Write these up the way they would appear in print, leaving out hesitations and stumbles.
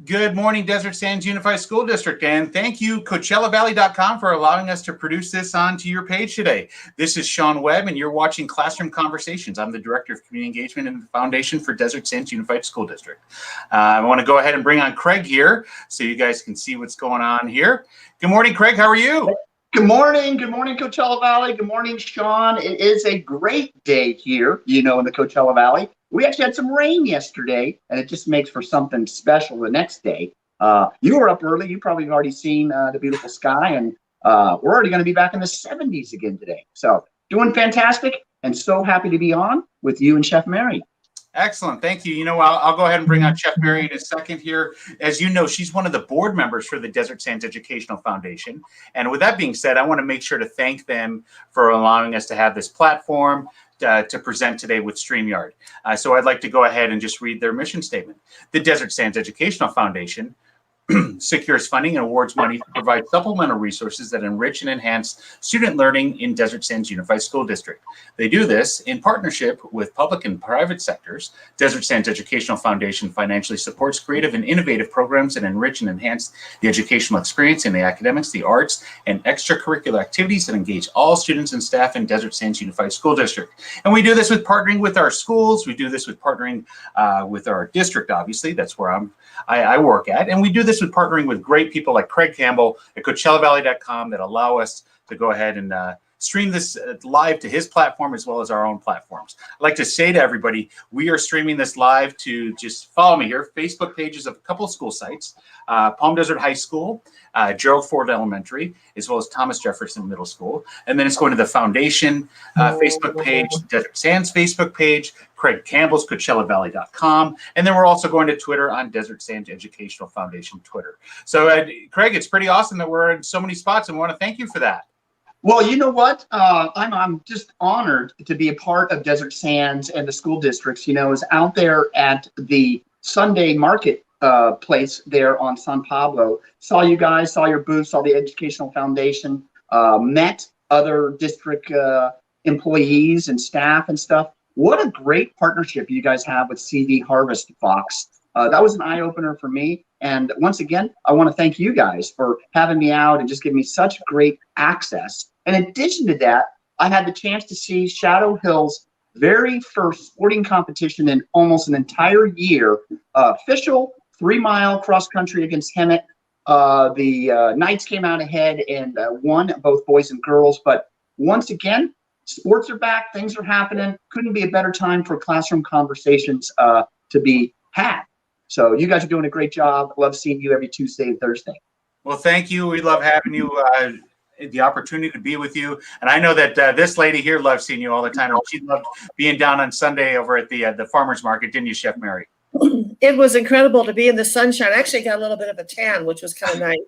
Good morning, Desert Sands Unified School District, and thank you, CoachellaValley.com, for allowing us to produce this onto your page today. This is Sean Webb, and you're watching Classroom Conversations. I'm the Director of Community Engagement in the Foundation for Desert Sands Unified School District. I want to go ahead and bring on Craig here so you guys can see what's going on here. Good morning, Craig. How are you? Good morning. Good morning, Coachella Valley. Good morning, Sean. It is a great day here, in the Coachella Valley. We actually had some rain yesterday, and it just makes for something special the next day. You were up early. You probably have already seen the beautiful sky, and we're already going to be back in the 70s again today. So doing fantastic, and so happy to be on with you and Chef Mary. Excellent. Thank you. I'll go ahead and bring on Chef Mary in a second here. As you know, she's one of the board members for the Desert Sands Educational Foundation. And with that being said, I want to make sure to thank them for allowing us to have this platform to present today with StreamYard. So I'd like to go ahead and just read their mission statement. The Desert Sands Educational Foundation secures funding and awards money to provide supplemental resources that enrich and enhance student learning in Desert Sands Unified School District. They do this in partnership with public and private sectors. Desert Sands Educational Foundation financially supports creative and innovative programs that enrich and enhance the educational experience in the academics, the arts, and extracurricular activities that engage all students and staff in Desert Sands Unified School District. And we do this with partnering with our schools. We do this with partnering with our district, obviously. That's where I work at. And we do this with partnering with great people like Craig Campbell at CoachellaValley.com that allow us to go ahead and stream this live to his platform as well as our own platforms. I'd like to say to everybody, we are streaming this live to just follow me here. Facebook pages of a couple of school sites, Palm Desert High School, Gerald Ford Elementary, as well as Thomas Jefferson Middle School. And then it's going to the Foundation Facebook page, Desert Sands Facebook page, Craig Campbell's CoachellaValley.com. And then we're also going to Twitter on Desert Sands Educational Foundation Twitter. So Craig, it's pretty awesome that we're in so many spots, and we want to thank you for that. Well, you know what? I'm just honored to be a part of Desert Sands and the school districts. I was out there at the Sunday market place there on San Pablo. Saw you guys, saw your booth, saw the Educational Foundation, met other district employees and staff and stuff. What a great partnership you guys have with CD Harvest Fox. That was an eye-opener for me. And once again, I want to thank you guys for having me out and just giving me such great access. In addition to that, I had the chance to see Shadow Hill's very first sporting competition in almost an entire year, official 3-mile cross country against Hemet. The Knights came out ahead and won, both boys and girls. But once again, sports are back, things are happening. Couldn't be a better time for Classroom Conversations to be had. So you guys are doing a great job. Love seeing you every Tuesday and Thursday. Well, thank you. We love having you, the opportunity to be with you. And I know that this lady here loves seeing you all the time. She loved being down on Sunday over at the farmer's market, didn't you, Chef Mary? It was incredible to be in the sunshine. I actually got a little bit of a tan, which was kind of nice.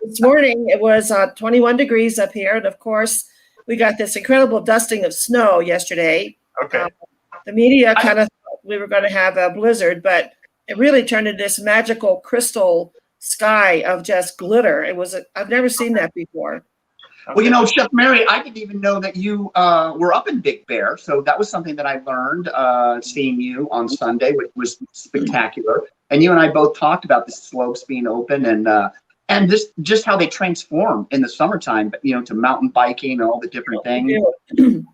This morning, it was 21 degrees up here. And of course, we got this incredible dusting of snow yesterday. Okay. The media kind of thought we were going to have a blizzard, but it really turned into this magical crystal sky of just glitter. I've never seen that before. Well, Chef Mary, I didn't even know that you were up in Big Bear. So that was something that I learned seeing you on Sunday, which was spectacular. And you and I both talked about the slopes being open and this just how they transform in the summertime, to mountain biking and all the different things.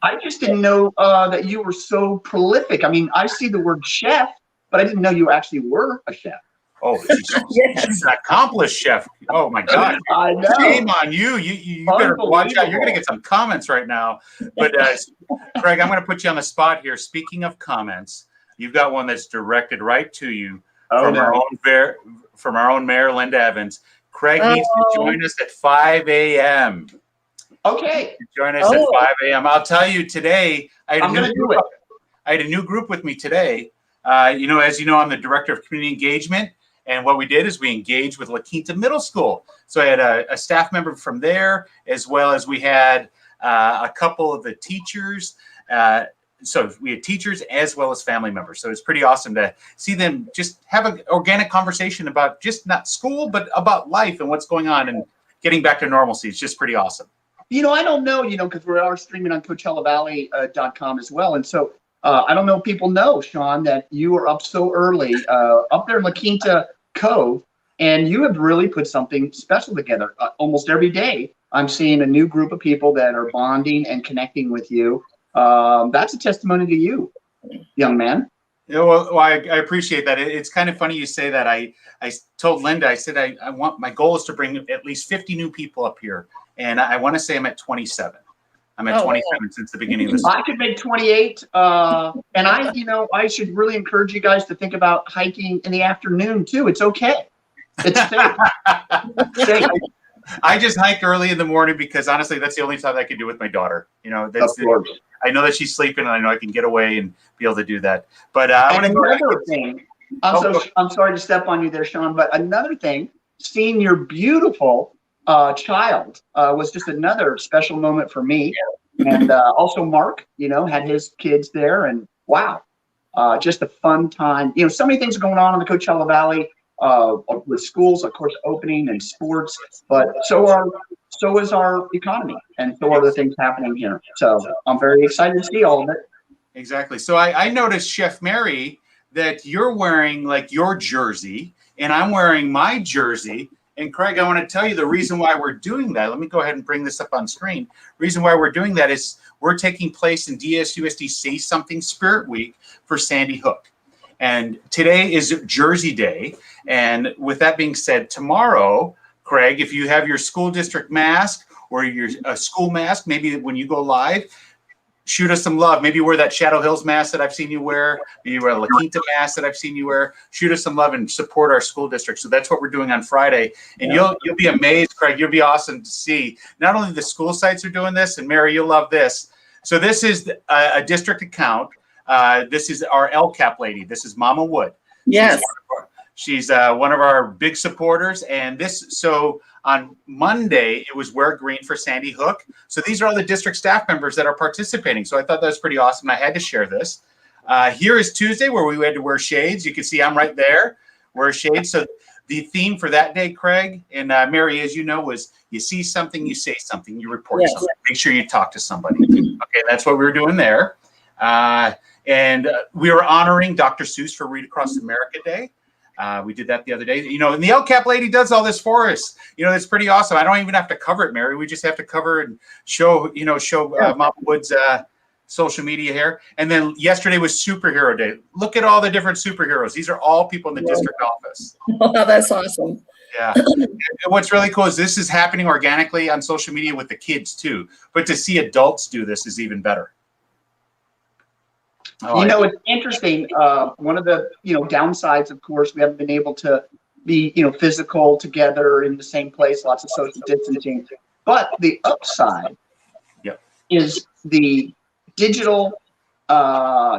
I just didn't know that you were so prolific. I mean, I see the word chef, but I didn't know you actually were a chef. Oh, she's an accomplished chef. Oh my God! I know. Shame on you. You better watch out. You're going to get some comments right now. But Craig, I'm going to put you on the spot here. Speaking of comments, you've got one that's directed right to you from our own Mayor, Linda Evans. Craig needs to join us at 5 a.m. Okay. Join us at 5 a.m. I'll tell you today. I had a new group with me today. As you know, I'm the director of community engagement. And what we did is we engaged with La Quinta Middle School. So I had a staff member from there, as well as we had a couple of the teachers. So we had teachers as well as family members. So it's pretty awesome to see them just have an organic conversation about just not school, but about life and what's going on and getting back to normalcy. It's just pretty awesome. I don't know, because we are streaming on CoachellaValley.com as well. And so I don't know if people know, Sean, that you were up so early, up there in La Quinta Cove, and you have really put something special together. Almost every day, I'm seeing a new group of people that are bonding and connecting with you. That's a testimony to you, young man. Yeah, well, I appreciate that. It's kind of funny you say that. I told Linda, I said, I want, my goal is to bring at least 50 new people up here. And I want to say I'm at 27. I'm at 27 since the beginning of this. I could make 28. And I should really encourage you guys to think about hiking in the afternoon too. It's okay. It's safe. I just hike early in the morning because honestly, that's the only time I can do with my daughter. You know, I know that she's sleeping, and I know I can get away and be able to do that. But I want to go. Another thing, I'm sorry to step on you there, Sean. But another thing, seeing your beautiful child was just another special moment for me. And also Mark, had his kids there, and wow, just a fun time. So many things going on in the Coachella Valley. With schools, of course, opening and sports, but so is our economy, and so are the things happening here. So I'm very excited to see all of it. Exactly. So I noticed, Chef Mary, that you're wearing like your jersey, and I'm wearing my jersey. And Craig, I want to tell you the reason why we're doing that. Let me go ahead and bring this up on screen. Reason why we're doing that is we're taking place in DSUSD Say Something Spirit Week for Sandy Hook. And today is Jersey Day. And with that being said, tomorrow, Craig, if you have your school district mask or your school mask, maybe when you go live, shoot us some love. Maybe wear that Shadow Hills mask that I've seen you wear. Maybe wear a La Quinta mask that I've seen you wear. Shoot us some love and support our school district. So that's what we're doing on Friday. And you'll be amazed, Craig. You'll be awesome to see. Not only the school sites are doing this, and Mary, you'll love this. So this is a district account. This is our LCAP lady. This is Mama Wood. Yes. She's one of our big supporters. And so on Monday, it was Wear Green for Sandy Hook. So these are all the district staff members that are participating. So I thought that was pretty awesome. I had to share this. Here is Tuesday, where we had to wear shades. You can see I'm right there, wear shades. So the theme for that day, Craig and Mary, as you know, was you see something, you say something, you report something. Make sure you talk to somebody. Okay, that's what we were doing there. And we were honoring Dr. Seuss for Read Across America Day. We did that the other day, and the LCAP lady does all this for us. It's pretty awesome. I don't even have to cover it, Mary. We just have to cover and show Mama Wood's social media here. And then yesterday was Superhero Day. Look at all the different superheroes. These are all people in the district office. Oh, that's awesome. Yeah. And what's really cool is this is happening organically on social media with the kids too. But to see adults do this is even better. It's interesting. One of the downsides, of course, we haven't been able to be physical together in the same place, lots of social distancing. But the upside is the digital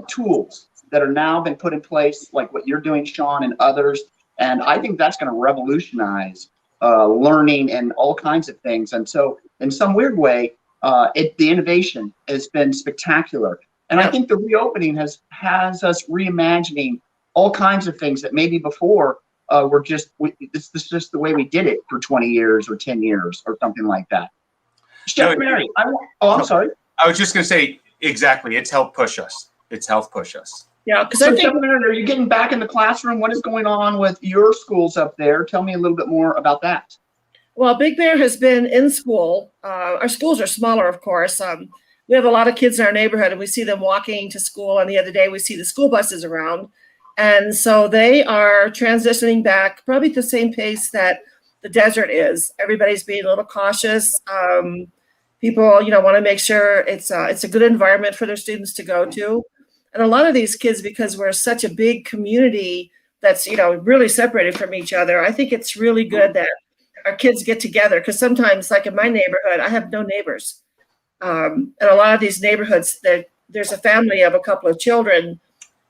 tools that are now been put in place, like what you're doing, Sean, and others. And I think that's going to revolutionize learning and all kinds of things. And so, in some weird way, the innovation has been spectacular. And I think the reopening has us reimagining all kinds of things that maybe before were this is just the way we did it for 20 years or 10 years or something like that. Chef Mary, I'm sorry. I was just going to say, exactly. It's helped push us. Yeah, because I think, Chef Mary, are you getting back in the classroom? What is going on with your schools up there? Tell me a little bit more about that. Well, Big Bear has been in school. Our schools are smaller, of course. We have a lot of kids in our neighborhood, and we see them walking to school. And the other day, we see the school buses around. And so they are transitioning back probably at the same pace that the desert is. Everybody's being a little cautious. People, want to make sure it's a good environment for their students to go to. And a lot of these kids, because we're such a big community that's, really separated from each other, I think it's really good that our kids get together. Because sometimes, like in my neighborhood, I have no neighbors. And a lot of these neighborhoods, there's a family of a couple of children,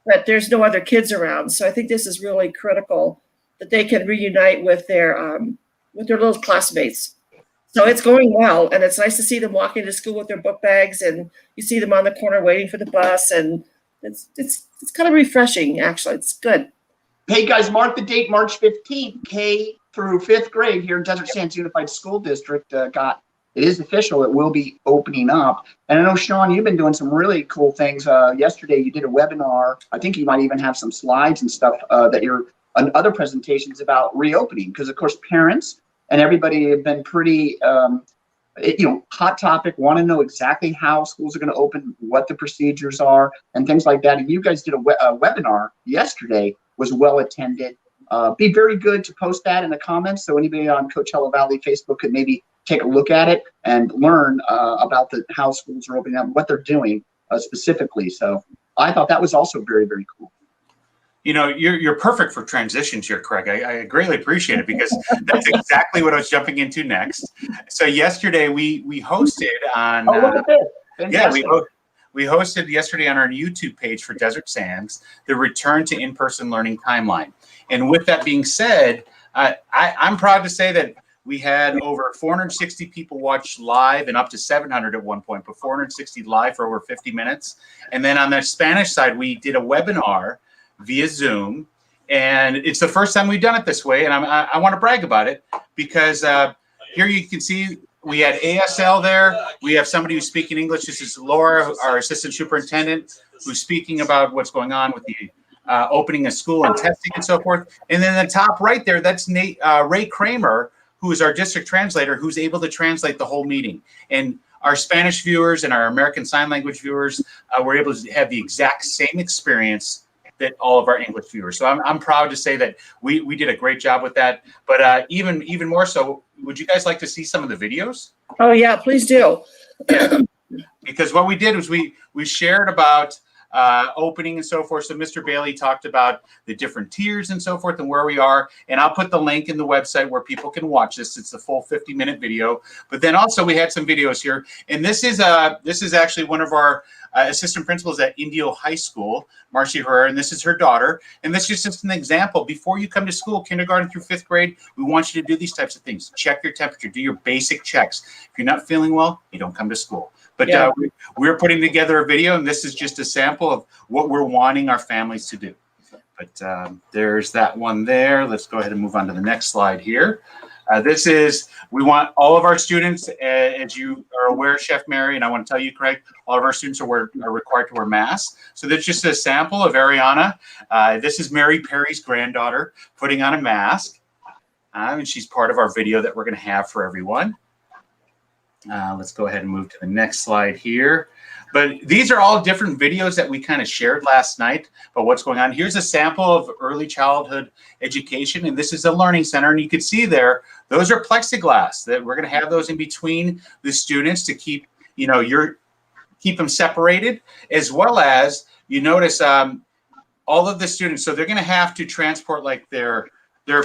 but there's no other kids around. So I think this is really critical that they can reunite with their little classmates. So it's going well, and it's nice to see them walking to school with their book bags, and you see them on the corner waiting for the bus, and it's kind of refreshing, actually. It's good. Hey guys, mark the date, March 15th. K through 5th grade here in Desert Sands Unified School District it is official. It will be opening up. And I know, Sean, you've been doing some really cool things. Yesterday, you did a webinar. I think you might even have some slides and stuff that you're other presentations about reopening, because of course parents and everybody have been pretty, hot topic, want to know exactly how schools are going to open, what the procedures are, and things like that. And you guys did a webinar yesterday, was well attended. Be very good to post that in the comments so anybody on Coachella Valley Facebook could maybe take a look at it and learn about how schools are opening up, what they're doing specifically. So I thought that was also very, very cool. You know, you're perfect for transitions here, Craig. I greatly appreciate it, because that's exactly what I was jumping into next. So yesterday we hosted on. Oh, look at this. Yeah, we hosted yesterday on our YouTube page for Desert Sands the return to in-person learning timeline. And with that being said, I'm proud to say that we had over 460 people watch live, and up to 700 at one point, but 460 live for over 50 minutes. And then on the Spanish side, we did a webinar via Zoom, and it's the first time we've done it this way, and I want to brag about it, because here you can see we had ASL there. We have somebody who's speaking English. This is Laura, our assistant superintendent, who's speaking about what's going on with the opening of school and testing and so forth. And then the top right there, that's Ray Kramer, who is our district translator, who's able to translate the whole meeting. And our Spanish viewers and our American Sign Language viewers were able to have the exact same experience that all of our English viewers. So I'm proud to say that we did a great job with that. But even more so, would you guys like to see some of the videos? Oh yeah, please do. Because what we did was we shared about opening and so forth. So Mr. Bailey talked about the different tiers and so forth and where we are. And I'll put the link in the website where people can watch this. It's the full 50-minute video. But then also we had some videos here. And this is actually one of our assistant principals at Indio High School, Marcy Herrera, and this is her daughter. And this is just an example. Before you come to school, kindergarten through 5th grade, we want you to do these types of things. Check your temperature, do your basic checks. If you're not feeling well, you don't come to school. But yeah, we're putting together a video, and this is just a sample of what we're wanting our families to do. But there's that one there. Let's go ahead and move on to the next slide here. We want all of our students, as you are aware, Chef Mary, and I want to tell you, Craig, all of our students are required to wear masks. So that's just a sample of Ariana. This is Mary Perry's granddaughter putting on a mask. And she's part of our video that we're going to have for everyone. Let's go ahead and move to the next slide here. But these are all different videos that we kind of shared last night about what's going on. Here's a sample of early childhood education, and this is a learning center. And you can see there, those are plexiglass that we're going to have those in between the students to keep, keep them separated, as well as you notice all of the students. So they're going to have to transport like their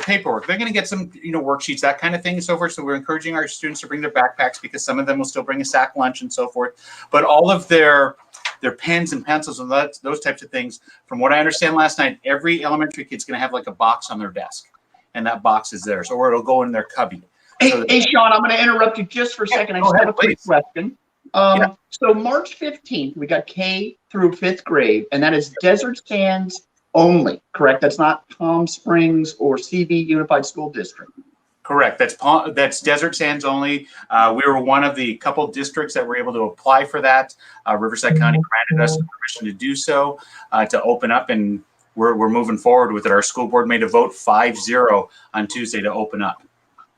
paperwork. They're going to get some, worksheets, that kind of thing and so forth. So we're encouraging our students to bring their backpacks, because some of them will still bring a sack lunch and so forth. But all of their pens and pencils and those types of things, from what I understand last night, every elementary kid's going to have like a box on their desk, and that box is theirs, or it'll go in their cubby. Hey, Sean, I'm going to interrupt you just for a second. I just have a quick question. So March 15th, we got K through 5th grade, and that is Desert Sands only, correct? That's not Palm Springs or CV Unified School District. Correct. That's Desert Sands only. We were one of the couple districts that were able to apply for that. Riverside County granted us permission to do so, to open up, and we're moving forward with it. Our school board made a vote 5-0 on Tuesday to open up.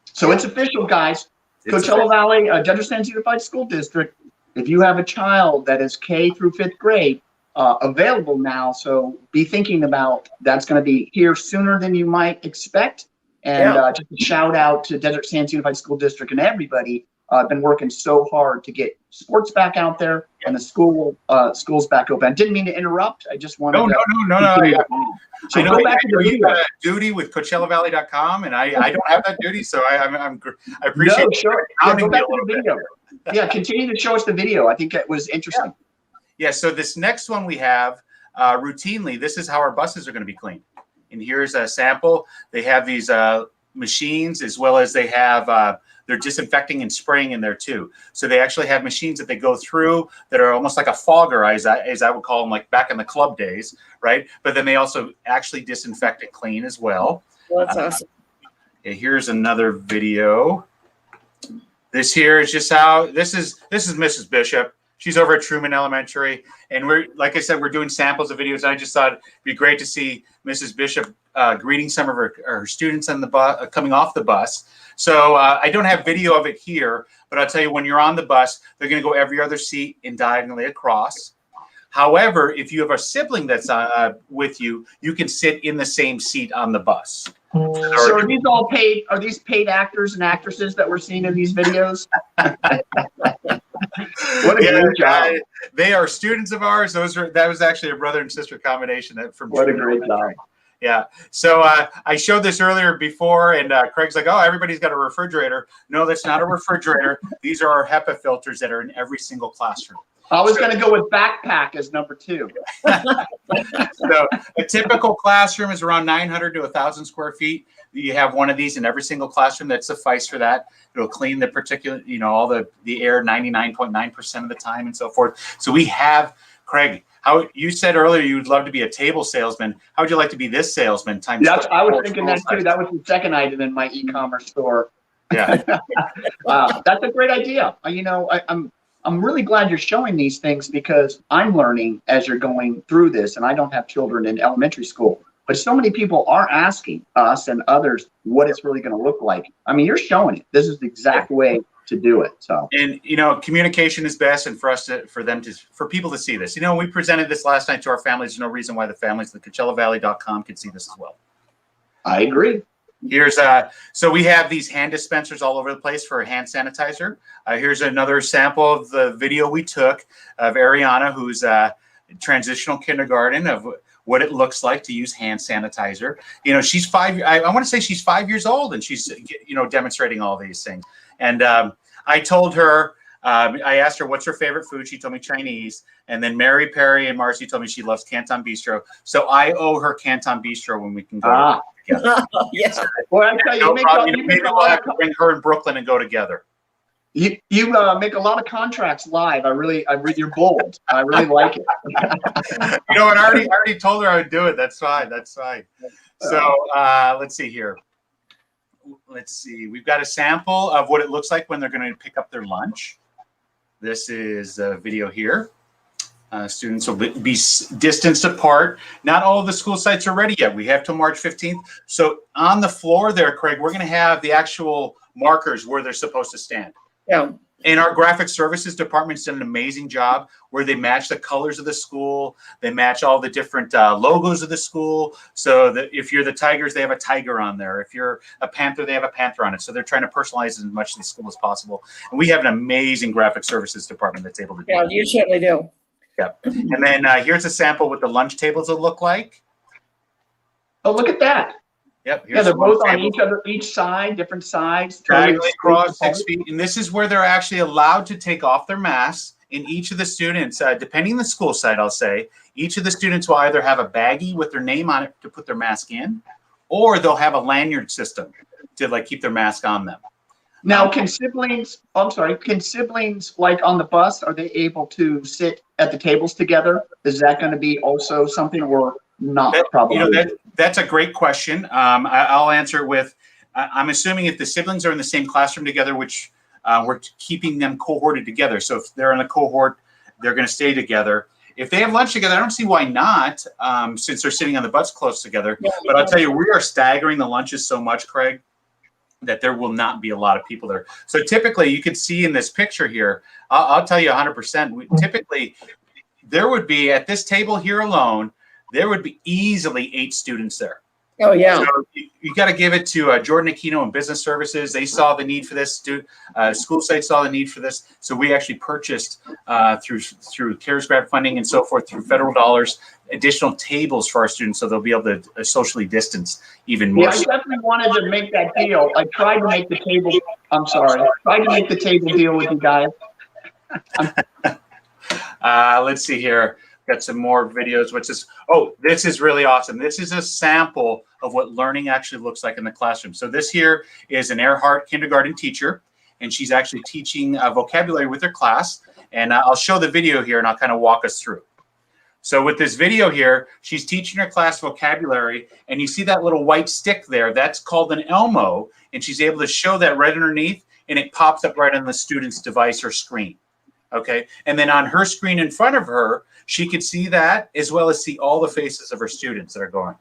So it's official, guys. Coachella Valley, Desert Sands Unified School District. If you have a child that is K through 5th grade, available now, so be thinking about that's going to be here sooner than you might expect. And just a shout out to Desert Sands Unified School District and everybody. Been working so hard to get sports back out there and the schools back open. I didn't mean to interrupt. I just wanted No. So I know go back to the you video. got a duty with CoachellaValley.com, and I don't have that duty, so I appreciate. No, sure. Go back to the video. Yeah, continue to show us the video. I think it was interesting. Yeah, so this next one we have routinely, this is how our buses are going to be cleaned. And here's a sample. They have these machines, as well as they have, they're disinfecting and spraying in there too. So they actually have machines that they go through that are almost like a fogger, as I would call them, like back in the club days, right? But then they also actually disinfect and clean as well. Well, that's awesome. Here's another video. This here is just how, this is Mrs. Bishop. She's over at Truman Elementary, and we're, like I said, we're doing samples of videos. I just thought it'd be great to see Mrs. Bishop greeting some of her students on the bus, coming off the bus. So I don't have video of it here, but I'll tell you, when you're on the bus, they're going to go every other seat and diagonally across. However, if you have a sibling that's with you, you can sit in the same seat on the bus. So are these all paid? Are these paid actors and actresses that we're seeing in these videos? What a great job! They are students of ours. That was actually a brother and sister combination. What a great job! Yeah. So I showed this earlier before, and Craig's like, "Oh, everybody's got a refrigerator." No, that's not a refrigerator. These are our HEPA filters that are in every single classroom. I was going to go with backpack as number 2. So a typical classroom is around 900 to 1,000 square feet. You have one of these in every single classroom. That suffice for that. It'll clean the particular, all the air 99.9% of the time and so forth. So we have, Craig, how you said earlier you would love to be a table salesman. How would you like to be this salesman? Yes, I was thinking that too. That was the second item in my e-commerce store. Yeah. Wow, that's a great idea. I'm really glad you're showing these things, because I'm learning as you're going through this, and I don't have children in elementary school, but so many people are asking us and others what it's really going to look like. I mean, you're showing it. This is the exact way to do it. So, and communication is best, and for people to see this. We presented this last night to our families. There's no reason why the families at CoachellaValley.com could see this as well. I agree. Here's so we have these hand dispensers all over the place for hand sanitizer. Here's another sample of the video we took of Ariana, who's transitional kindergarten, of what it looks like to use hand sanitizer. She's 5. I want to say she's 5 years old, and she's demonstrating all these things. And I told her, I asked her what's her favorite food. She told me Chinese. And then Mary, Perry, and Marcy told me she loves Canton Bistro. So I owe her Canton Bistro when we can go together. Yeah. Well, I tell you, maybe we'll have to bring her in Brooklyn and go together. You make a lot of contracts live. You're bold. I really like it. I already told her I would do it. That's fine. So let's see here. We've got a sample of what it looks like when they're going to pick up their lunch. This is a video here. Students will be distanced apart. Not all of the school sites are ready yet. We have till March 15th. So on the floor there, Craig, we're going to have the actual markers where they're supposed to stand. Yeah. And our graphic services department's done an amazing job where they match the colors of the school. They match all the different logos of the school. So that if you're the Tigers, they have a tiger on there. If you're a Panther, they have a panther on it. So they're trying to personalize as much of the school as possible. And we have an amazing graphic services department that's able to do that. Yeah, you certainly do. Yep. And then here's a sample what the lunch tables will look like. Oh, look at that. Yep. Yeah, they're both on each side, different sides. Diagonally across 6 feet. And this is where they're actually allowed to take off their masks. And each of the students, depending on the school site, I'll say, each of the students will either have a baggie with their name on it to put their mask in, or they'll have a lanyard system to keep their mask on them. Now, can siblings like on the bus, are they able to sit at the tables together? Is that going to be also something, or not? Probably. That's a great question. I'll answer it with, I'm assuming if the siblings are in the same classroom together, which we're keeping them cohorted together. So if they're in a cohort, they're going to stay together. If they have lunch together, I don't see why not, since they're sitting on the butts close together. Yeah, but I'll tell you, we are staggering the lunches so much, Craig, that there will not be a lot of people there. So typically, you could see in this picture here, I'll tell you 100%, typically, there would be, at this table here alone, there would be easily 8 students there. Oh, yeah. So you got to give it to Jordan Aquino and Business Services. They saw the need for this. School sites saw the need for this. So we actually purchased through CARES grant funding and so forth, through federal dollars, additional tables for our students so they'll be able to socially distance even more. Yeah, I definitely wanted to make that deal. I tried to make the table. I'm sorry. I tried to make the table deal with you guys. Let's see here. Got some more videos. This is really awesome. This is a sample of what learning actually looks like in the classroom. So this here is an Earhart kindergarten teacher, and she's actually teaching vocabulary with her class. And I'll show the video here, and I'll kind of walk us through. So with this video here, she's teaching her class vocabulary, and you see that little white stick there. That's called an Elmo, and she's able to show that right underneath, and it pops up right on the student's device or screen. Okay. And then on her screen in front of her, she could see that as well as see all the faces of her students that are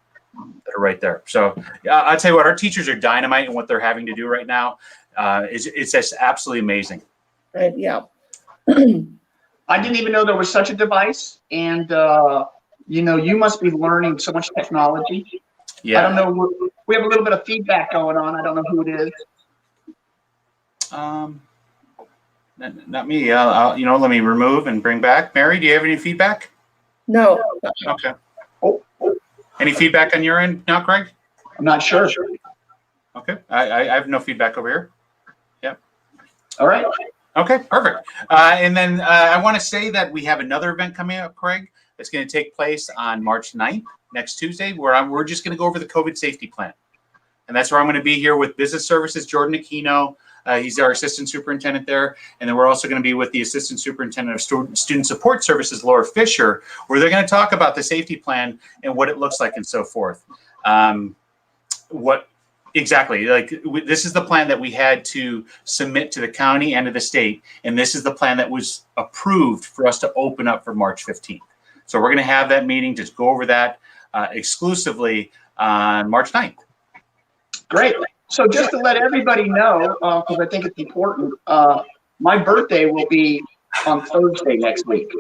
right there. So I'll tell you what, our teachers are dynamite in what they're having to do right now. It's just absolutely amazing. Yeah. I didn't even know there was such a device. And, you must be learning so much technology. Yeah. I don't know. We have a little bit of feedback going on. I don't know who it is. Not me. I'll let me remove and bring back. Mary, do you have any feedback? No. Okay. Any feedback on your end now, Craig? I'm not sure. Okay. I have no feedback over here. Yep. All right. Okay, perfect. And then I want to say that we have another event coming up, Craig. It's going to take place on March 9th, next Tuesday, where we're just going to go over the COVID safety plan. And that's where I'm going to be here with Business Services, Jordan Aquino. He's our assistant superintendent there. And then we're also going to be with the assistant superintendent of student support services, Laura Fisher, where they're going to talk about the safety plan and what it looks like and so forth. Exactly. This is the plan that we had to submit to the county and to the state. And this is the plan that was approved for us to open up for March 15th. So we're going to have that meeting to go over that exclusively on March 9th. Great. So just to let everybody know, because I think it's important, my birthday will be on Thursday next week.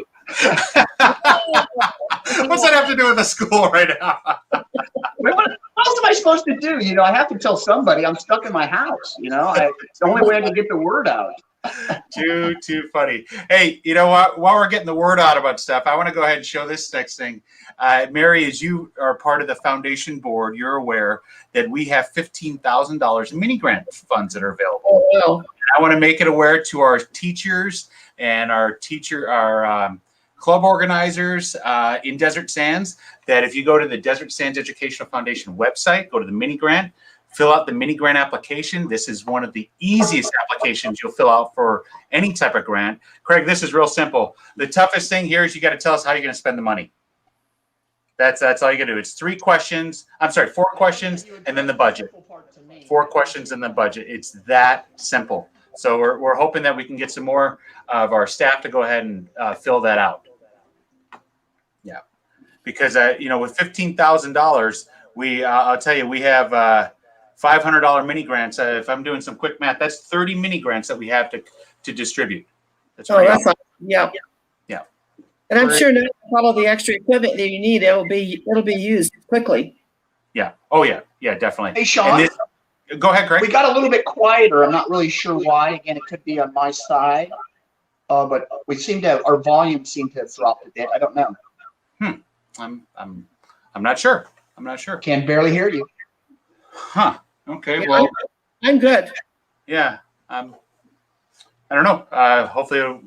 What's that have to do with the school right now? What else am I supposed to do? I have to tell somebody. I'm stuck in my house. It's the only way I can get the word out. Too funny. Hey, you know what? While we're getting the word out about stuff, I want to go ahead and show this next thing. Mary, as you are part of the foundation board, you're aware that we have $15,000 in mini grant funds that are available. Oh, wow. I want to make it aware to our teachers and our club organizers in Desert Sands that if you go to the Desert Sands Educational Foundation website, go to the mini grant, fill out the mini grant application. This is one of the easiest applications you'll fill out for any type of grant. Craig, this is real simple. The toughest thing here is you got to tell us how you're going to spend the money. That's all you got to do. It's 4 questions, and then the budget. 4 questions and the budget. It's that simple. So we're hoping that we can get some more of our staff to go ahead and fill that out. Yeah, because with $15,000, I'll tell you, we have $500 mini grants. If I'm doing some quick math, that's 30 mini grants that we have to distribute. That's awesome. Yeah. Yeah. And I'm sure now with all the extra equipment that you need, it'll be used quickly. Yeah. Oh yeah. Yeah, definitely. Hey, Sean. Go ahead, Craig. We got a little bit quieter. I'm not really sure why. Again, it could be on my side, but our volume seemed to have dropped a bit. I don't know. I'm not sure. Can barely hear you. Huh. Okay. Yeah, well, I'm good. Yeah. I don't know. Hopefully,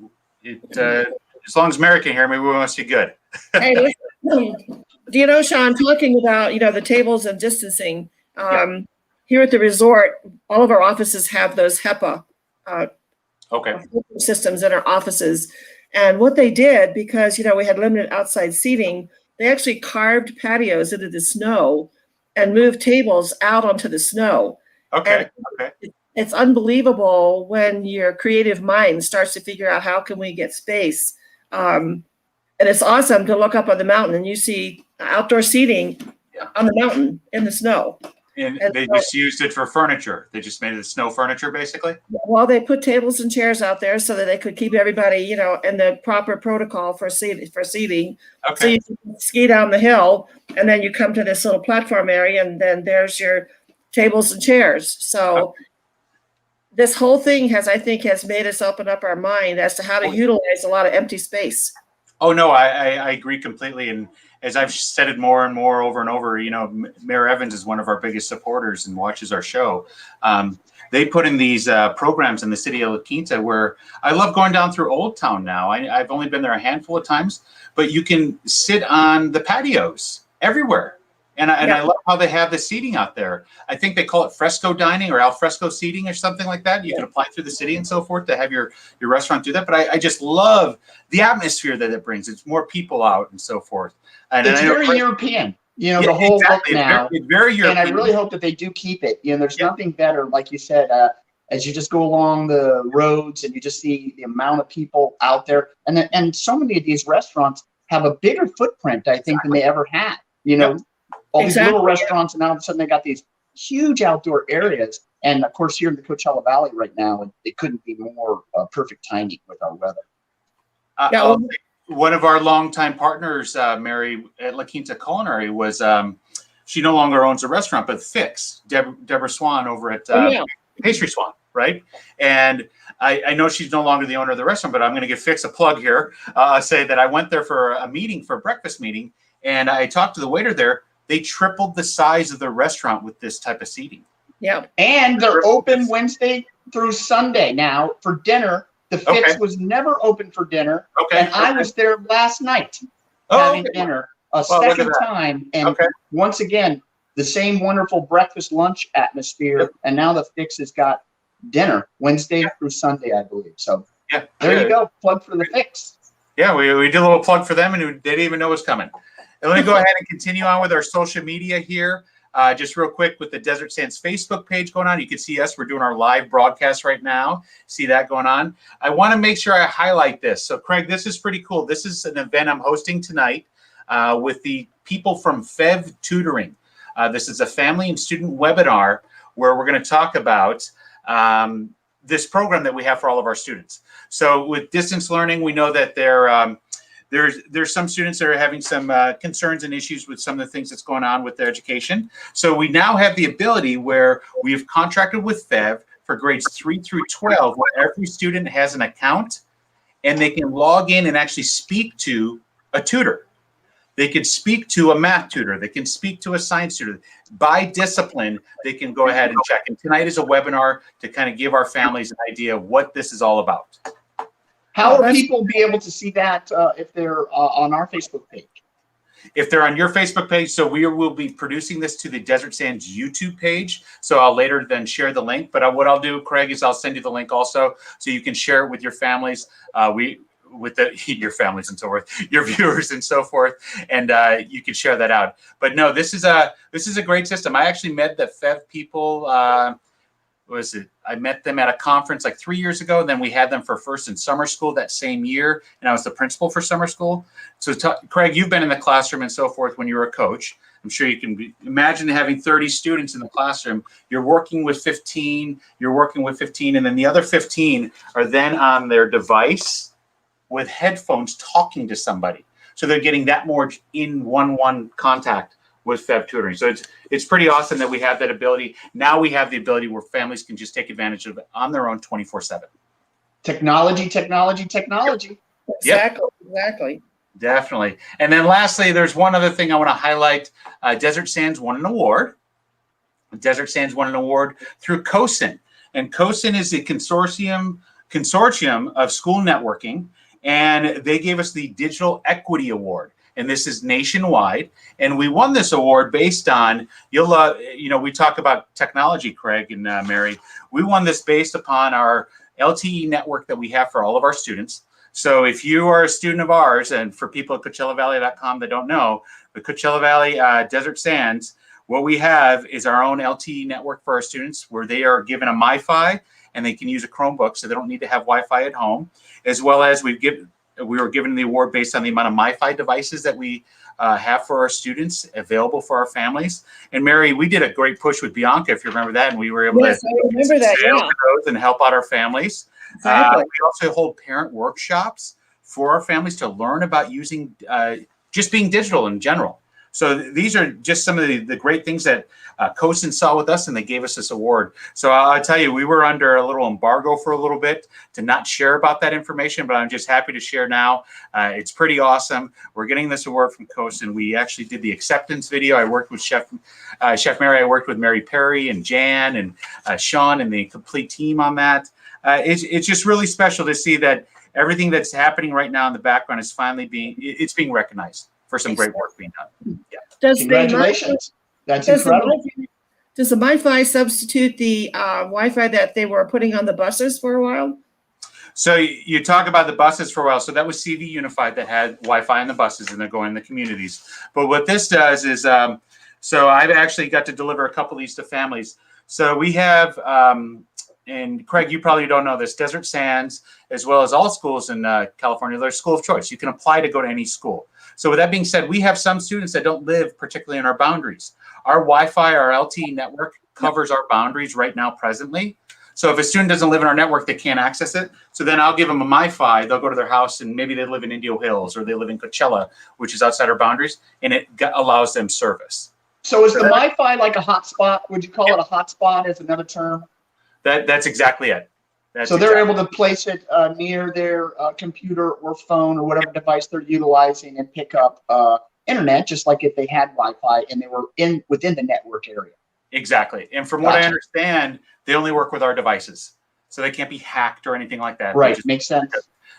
as long as Mary can hear me, we must be good. Hey, listen, do you know, Sean, talking about the tables and distancing. Here at the resort, all of our offices have those HEPA systems in our offices. And what they did, because we had limited outside seating, they actually carved patios into the snow and moved tables out onto the snow. Okay. It's unbelievable when your creative mind starts to figure out how can we get space. And it's awesome to look up on the mountain and you see outdoor seating on the mountain in the snow. And they just used it for furniture. They just made it snow furniture, basically. Well, they put tables and chairs out there so that they could keep everybody, in the proper protocol for seating. Okay. So you can ski down the hill, and then you come to this little platform area, and then there's your tables and chairs. So this whole thing has made us open up our mind as to how to utilize a lot of empty space. Oh no, I agree completely. And as I've said it more and more over and over, Mayor Evans is one of our biggest supporters and watches our show. They put in these programs in the city of La Quinta where I love going down through Old Town now. I've only been there a handful of times, but you can sit on the patios everywhere. And I love how they have the seating out there. I think they call it fresco dining or al fresco seating or something like that. You can apply through the city and so forth to have your restaurant do that. But I just love the atmosphere that it brings. It's more people out and so forth. And it's very European, the whole look now. It's very European. And I really hope that they do keep it. There's nothing better, like you said, as you just go along the roads and you just see the amount of people out there. And so many of these restaurants have a bigger footprint, I think, than they ever had. You know, all these little restaurants, and now all of a sudden they got these huge outdoor areas. And of course, here in the Coachella Valley right now, it couldn't be more perfect timing with our weather. One of our longtime partners, Mary at La Quinta Culinary, was she no longer owns a restaurant, but Fix, Deborah Swan over at Pastry Swan, right? And I know she's no longer the owner of the restaurant, but I'm going to give Fix a plug here. Say that I went there for a meeting, for a breakfast meeting, and I talked to the waiter there. They tripled the size of the restaurant with this type of seating. Yeah. And they're open Wednesday through Sunday now for dinner. The Fix was never open for dinner. And I was there last night having dinner a second time. And once again, the same wonderful breakfast lunch atmosphere. And now the Fix has got dinner Wednesday through Sunday, I believe. So there you go. Plug for the Fix. Yeah, we did a little plug for them, and they didn't even know it was coming. And let me go ahead and continue on with our social media here. Just real quick, with the Desert Sands Facebook page going on, you can see us. We're doing our live broadcast right now. See that going on. I want to make sure I highlight this. So, Craig, this is pretty cool. This is an event I'm hosting tonight with the people from FEV Tutoring. This is a family and student webinar where we're going to talk about this program that we have for all of our students. So with distance learning, we know that there's some students that are having some concerns and issues with some of the things that's going on with their education. So we now have the ability where we've contracted with FEV for grades 3 through 12, where every student has an account and they can log in and actually speak to a tutor. They can speak to a math tutor. They can speak to a science tutor. By discipline, they can go ahead and check. And tonight is a webinar to kind of give our families an idea of what this is all about. How will people be able to see that if they're on our Facebook page? If they're on your Facebook page, so we will be producing this to the Desert Sands YouTube page. So I'll later then share the link. But what I'll do, Craig, is I'll send you the link also so you can share it with your families. Your families and so forth, your viewers and so forth, and you can share that out. But no, this is a great system. I actually met the FEV people. I met them at a conference like 3 years ago. And then we had them for first and summer school that same year, and I was the principal for summer school. So, Craig, you've been in the classroom and so forth when you were a coach. I'm sure you can imagine having 30 students in the classroom. You're working with 15. And then the other 15 are then on their device with headphones talking to somebody. So they're getting that more in one-on-one contact with FEV tutoring. So it's pretty awesome that we have that ability. Now we have the ability where families can just take advantage of it on their own 24/7. Technology. Exactly. Definitely. And then lastly, there's one other thing I want to highlight. Desert Sands won an award. Desert Sands won an award through COSIN. And COSIN is a consortium of school networking. And they gave us the Digital Equity Award, and this is nationwide. And we won this award based on, we talk about technology, Craig and Mary. We won this based upon our LTE network that we have for all of our students. So if you are a student of ours, and for people at CoachellaValley.com that don't know, the Coachella Valley Desert Sands, what we have is our own LTE network for our students where they are given a MiFi and they can use a Chromebook, so they don't need to have Wi-Fi at home, as well as we were given the award based on the amount of MiFi devices that we have for our students available for our families. And Mary, we did a great push with Bianca, if you remember that, and we were able to remember that, those and help out our families. Exactly. We also hold parent workshops for our families to learn about using just being digital in general. So these are just some of the great things that COSIN saw with us, and they gave us this award. So I'll tell you, we were under a little embargo for a little bit to not share about that information, but I'm just happy to share now. It's pretty awesome. We're getting this award from COSIN. We actually did the acceptance video. I worked with Chef Mary. I worked with Mary Perry and Jan and Sean and the complete team on that. It's just really special to see that everything that's happening right now in the background is finally being recognized for some great work being done. Yeah. Congratulations. That's incredible. Does the MiFi substitute the Wi-Fi that they were putting on the buses for a while? So you talk about the buses for a while. So that was CV Unified that had Wi-Fi in the buses, and they're going in the communities. But what this does is, so I've actually got to deliver a couple of these to families. So we have and Craig, you probably don't know this, Desert Sands, as well as all schools in California, they're school of choice. You can apply to go to any school. So with that being said, we have some students that don't live particularly in our boundaries. Our Wi-Fi, our LTE network covers our boundaries right now presently. So if a student doesn't live in our network, they can't access it. So then I'll give them a MiFi. They'll go to their house, and maybe they live in Indio Hills or they live in Coachella, which is outside our boundaries, and it allows them service. So is the MiFi like a hotspot? Would you call it a hotspot as another term? That's exactly it. So they're able to place it near their computer or phone or whatever device they're utilizing and pick up internet, just like if they had Wi-Fi and they were within the network area. Exactly. And from what I understand, they only work with our devices. So they can't be hacked or anything like that. Right. Makes sense.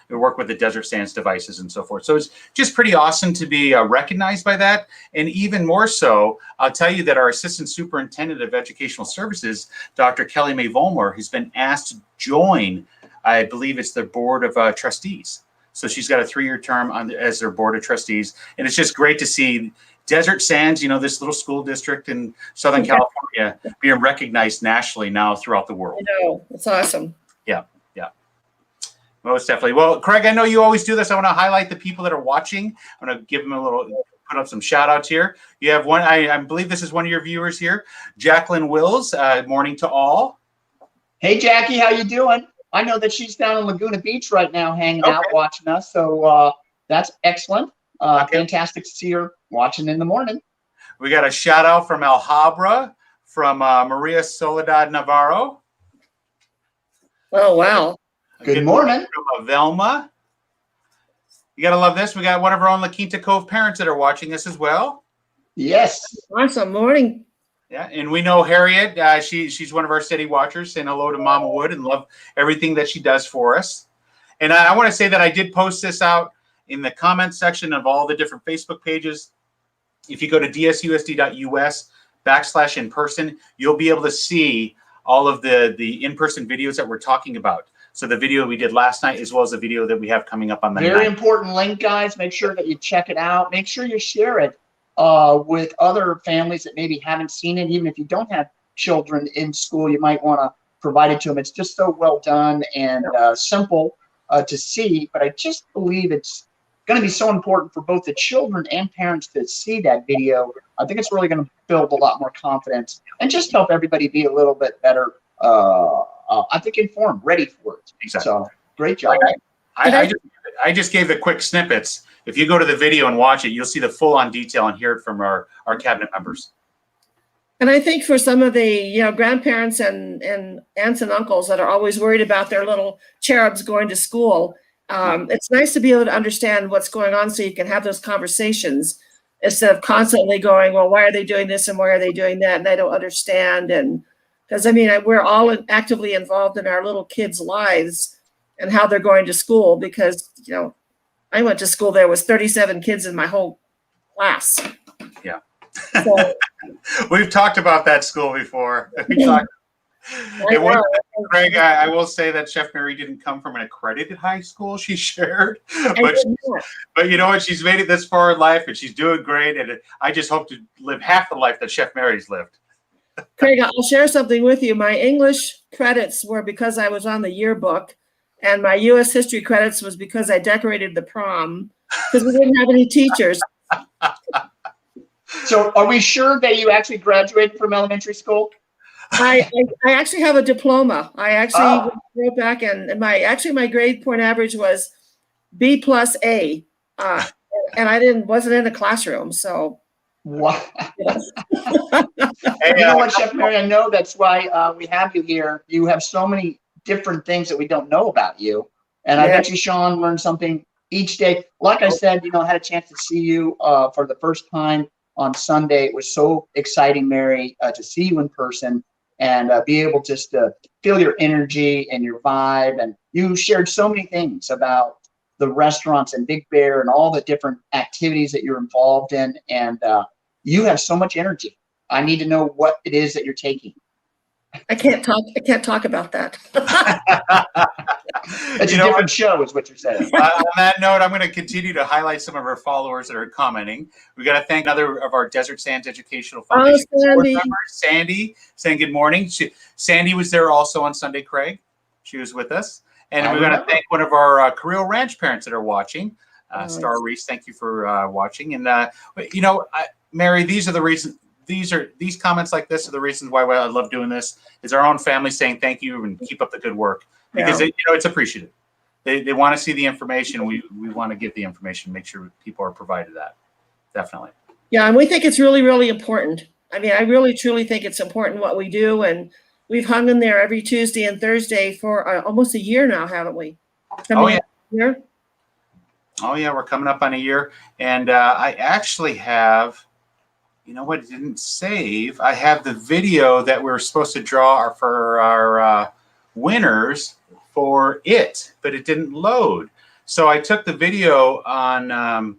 They work with the Desert Sands devices and so forth. So it's just pretty awesome to be recognized by that. And even more so, I'll tell you that our Assistant Superintendent of Educational Services, Dr. Kelly Mae Volmer, has been asked to join, I believe it's the Board of Trustees. So she's got a 3-year term as their Board of Trustees. And it's just great to see Desert Sands, this little school district in Southern California, being recognized nationally now throughout the world. I know. It's awesome. Yeah. Most definitely. Well, Craig, I know you always do this. I want to highlight the people that are watching. I'm going to give them put up some shout outs here. You have one, I believe this is one of your viewers here, Jacqueline Wills. Morning to all. Hey, Jackie, how you doing? I know that she's down in Laguna Beach right now hanging out watching us. So that's excellent. Fantastic to see her watching in the morning. We got a shout out from El Habra, from Maria Soledad Navarro. Oh, wow. Good morning. From Velma. You got to love this. We got one of our own La Quinta Cove parents that are watching this as well. Yes. Awesome. Morning. Yeah, and we know Harriet. She's one of our steady watchers. Saying hello to Mama Wood and love everything that she does for us. And I want to say that I did post this out in the comments section of all the different Facebook pages. If you go to dsusd.us/in-person, you'll be able to see all of the in-person videos that we're talking about. So the video we did last night, as well as the video that we have coming up on the Very important link, guys. Make sure that you check it out. Make sure you share it with other families that maybe haven't seen it. Even if you don't have children in school, you might want to provide it to them. It's just so well done and simple to see. But I just believe it's going to be so important for both the children and parents to see that video. I think it's really going to build a lot more confidence and just help everybody be a little bit better, I think, informed, ready for it. Exactly. So great job. I just gave the quick snippets. If you go to the video and watch it, you'll see the full-on detail and hear it from our cabinet members. And I think for some of the grandparents and aunts and uncles that are always worried about their little cherubs going to school, it's nice to be able to understand what's going on so you can have those conversations instead of constantly going, well, why are they doing this and why are they doing that? And I don't understand. And because, we're all actively involved in our little kids' lives and how they're going to school because, I went to school, there was 37 kids in my whole class. Yeah. So, we've talked about that school before. Craig, I will say that Chef Mary didn't come from an accredited high school, she shared. But you know what? She's made it this far in life and she's doing great. And I just hope to live half the life that Chef Mary's lived. Craig, I'll share something with you. My English credits were because I was on the yearbook, and my U.S. history credits was because I decorated the prom because we didn't have any teachers. So are we sure that you actually graduated from elementary school? I actually have a diploma. I actually wrote back and my grade point average was B+A, and I wasn't in a classroom. So wow. You know what, Chef Mary? I know that's why we have you here. You have so many different things that we don't know about you, and I bet you, Sean, learned something each day. Like I said, I had a chance to see you for the first time on Sunday. It was so exciting, Mary, to see you in person and be able just to feel your energy and your vibe. And you shared so many things about the restaurants and Big Bear and all the different activities that you're involved in. And you have so much energy. I need to know what it is that you're taking. I can't talk about that. It's a different show, is what you're saying. On that note, I'm going to continue to highlight some of our followers that are commenting. We got to thank another of our Desert Sands Educational Foundation board members, Sandy, saying good morning. Sandy was there also on Sunday, Craig. She was with us. And we're going to thank one of our Carrillo Ranch parents that are watching. Star Reese, thank you for watching. And, Mary, these are the reasons. These comments like this are the reasons why I love doing this. Is our own family saying thank you and keep up the good work, because it's appreciated. They want to see the information. We want to give the information, make sure people are provided that. Definitely. Yeah, and we think it's really, really important. I mean, I really, truly think it's important what we do, and we've hung in there every Tuesday and Thursday for almost a year now, haven't we? Year? Oh yeah, we're coming up on a year, and I actually have. You know what? It didn't save. I have the video that we're supposed to draw for our winners for it, but it didn't load. So I took the video on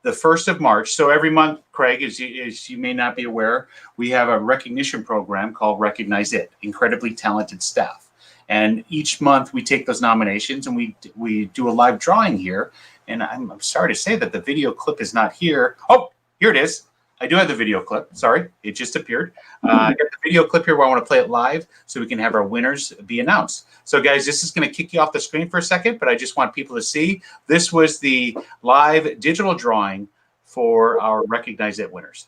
the 1st of March. So every month, Craig, as you may not be aware, we have a recognition program called Recognize It, incredibly talented staff. And each month we take those nominations and we do a live drawing here. And I'm sorry to say that the video clip is not here. Oh, here it is. I do have the video clip. Sorry, it just appeared. I got the video clip here where I want to play it live so we can have our winners be announced. So, guys, this is going to kick you off the screen for a second, but I just want people to see this was the live digital drawing for our Recognize It winners.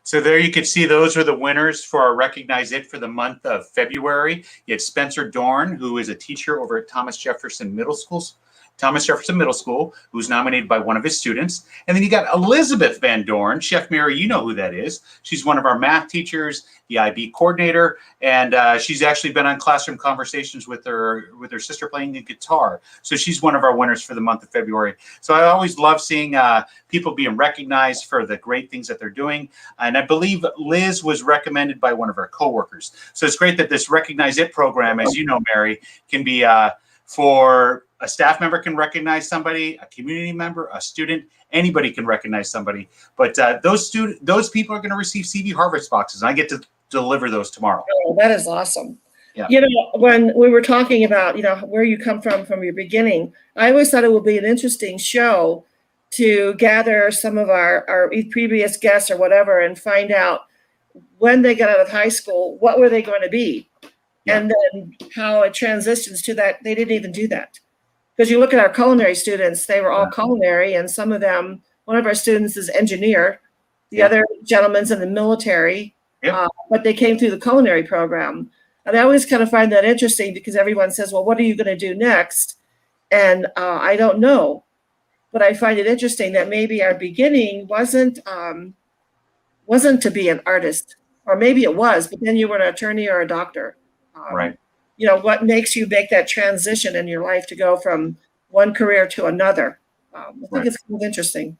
So there you can see those are the winners for our Recognize It for the month of February. You had Spencer Dorn, who is a teacher over at Thomas Jefferson Middle School, who's nominated by one of his students. And then you got Elizabeth Van Dorn, Chef Mary, you know who that is. She's one of our math teachers, the IB coordinator, and she's actually been on Classroom Conversations with her sister playing the guitar. So she's one of our winners for the month of February. So I always love seeing people being recognized for the great things that they're doing. And I believe Liz was recommended by one of our coworkers. So it's great that this Recognize It program, as you know, Mary, can be for a staff member can recognize somebody, a community member, a student, anybody can recognize somebody. But those people are going to receive CV Harvest boxes, and I get to deliver those tomorrow. Oh, that is awesome. Yeah. You know, when we were talking about, where you come from your beginning, I always thought it would be an interesting show to gather some of our previous guests or whatever and find out when they got out of high school, what were they going to be? Yeah. And then how it transitions to that. They didn't even do that. Because you look at our culinary students, they were all culinary, and some of them, one of our students is engineer, the other gentleman's in the military, but they came through the culinary program. And I always kind of find that interesting because everyone says, well, what are you going to do next? And I don't know, but I find it interesting that maybe our beginning wasn't to be an artist, or maybe it was, but then you were an attorney or a doctor. Right. What makes you make that transition in your life to go from one career to another? I think it's kind of interesting.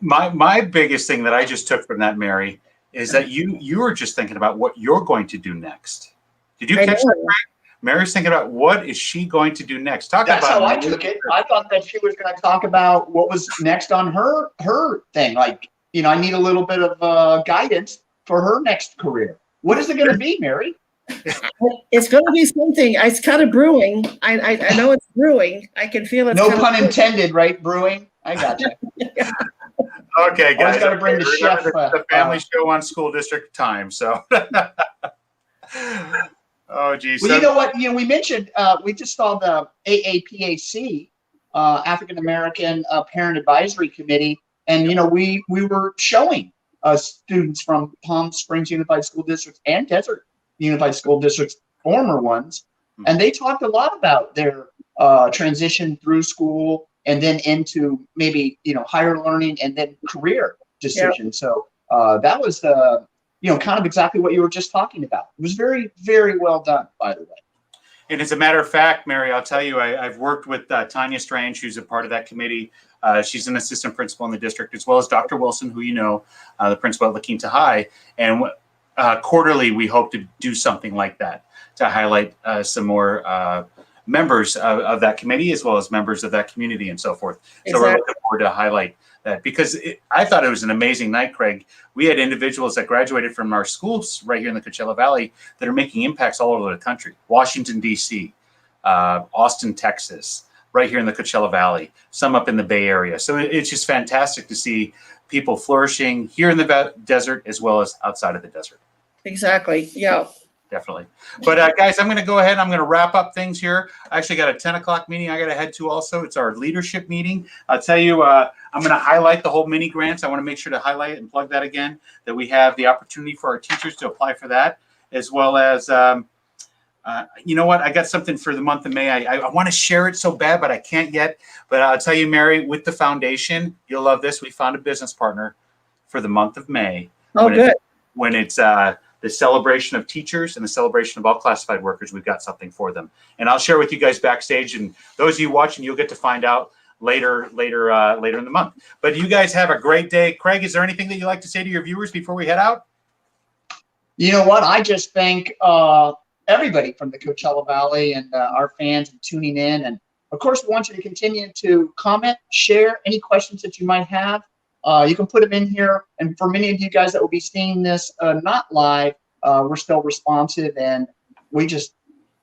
My biggest thing that I just took from that, Mary, is that you were just thinking about what you're going to do next. Did you catch that, Mary? Mary's thinking about what is she going to do next. That's how I took it. I thought that she was going to talk about what was next on her thing. Like, I need a little bit of guidance for her next career. What is it going to be, Mary? It's going to be something. It's kind of brewing. I know it's brewing. I can feel it. No pun intended, right? Brewing. I got you. Okay, guys. Got to bring the chef. The family show on school district time. So. Oh, geez. Well, you know what? We mentioned we just saw the AAPAC, African American Parent Advisory Committee, and we were showing students from Palm Springs Unified School District and Desert Unified School Districts, former ones, and they talked a lot about their transition through school and then into maybe, higher learning and then career decisions. So that was kind of exactly what you were just talking about. It was very, very well done, by the way. And as a matter of fact, Mary, I'll tell you, I've worked with Tanya Strange, who's a part of that committee. She's an assistant principal in the district, as well as Dr. Wilson, who the principal at La Quinta High. And quarterly, we hope to do something like that to highlight some more members of that committee, as well as members of that community and so forth. Exactly. So we're looking forward to highlight that, because I thought it was an amazing night, Craig. We had individuals that graduated from our schools right here in the Coachella Valley that are making impacts all over the country. Washington, D.C., Austin, Texas, right here in the Coachella Valley, some up in the Bay Area. So it's just fantastic to see people flourishing here in the desert as well as outside of the desert. Exactly. Yeah. Definitely. But guys, I'm going to go ahead. I'm going to wrap up things here. I actually got a 10 o'clock meeting I got to head to also. It's our leadership meeting. I'll tell you, I'm going to highlight the whole mini grants. I want to make sure to highlight it and plug that again, that we have the opportunity for our teachers to apply for that, as well as, you know what? I got something for the month of May. I want to share it so bad, but I can't yet. But I'll tell you, Mary, with the foundation, you'll love this. We found a business partner for the month of May. Oh, good. When it's the celebration of teachers and the celebration of all classified workers, we've got something for them. And I'll share with you guys backstage, and those of you watching, you'll get to find out later in the month. But you guys have a great day. Craig, is there anything that you'd like to say to your viewers before we head out? You know what? I just thank everybody from the Coachella Valley and our fans and tuning in. And of course, we want you to continue to comment, share any questions that you might have. You can put them in here. And for many of you guys that will be seeing this not live, we're still responsive, and we just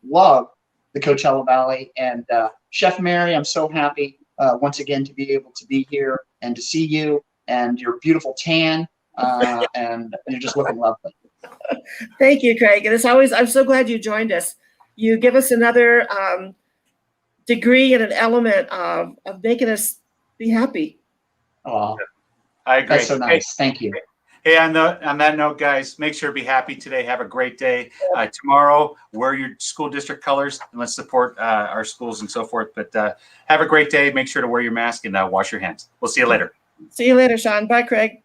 love the Coachella Valley. And Chef Mary, I'm so happy once again to be able to be here and to see you and your beautiful tan, and you're just looking lovely. Thank you, Craig. And as always, I'm so glad you joined us. You give us another degree and an element of making us be happy. Oh, I agree. That's so nice. Thank you. Hey, on that note, guys, make sure to be happy today. Have a great day. Tomorrow, wear your school district colors and let's support our schools and so forth. But have a great day. Make sure to wear your mask and wash your hands. We'll see you later. See you later, Sean. Bye, Craig.